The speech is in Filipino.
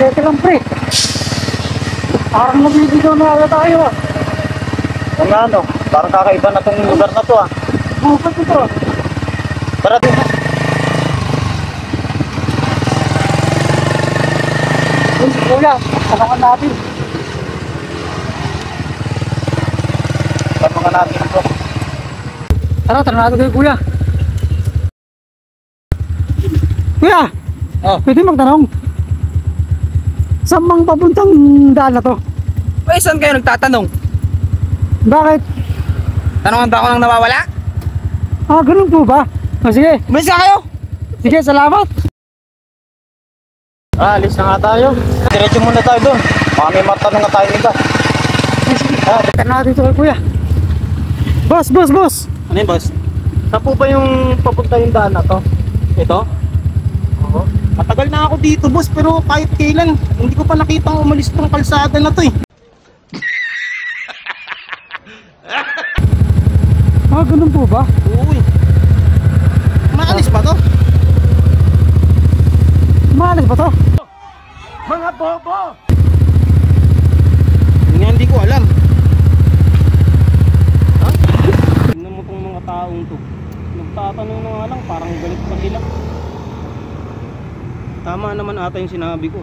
Teka lang pre. Parang nabibigaw na agad tayo ah. Ano ano? Parang kakaiba na tong lugar na to ah. Bukas ito. Tara din. Kuya, tanongan natin. Tanongan natin ito. Tara natin kayo kuya. Kuya! Oh. Pwede magtanong. Saan mang papuntang daan na to? Ay, saan kayo nagtatanong? Bakit? Tanongan ba ako nang nawawala? Ah, ganun po ba? Ah, sige. Umalis ka kayo! Sige, salamat. Alis na nga tayo. Diretso muna tayo doon. Baka may matanong na tayo iba. Tara natin ito kay kuya. Boss! Ano yun, boss? Saan po ba yung papunta yung daan na to? Ito? Oo. Matagal na ako dito, boss, pero kahit kailan hindi ko pa nakita umalis tong kalsada na to eh. Ah, ganun po ba? Oo eh. Maalis ba to? Maalis ba to? Mga bobo! Hindi ko alam. Ha? Tingnan mo tong mga taong to. Nagtatanong na nga lang, parang galit pa sila. Tama naman ata yung sinabi ko.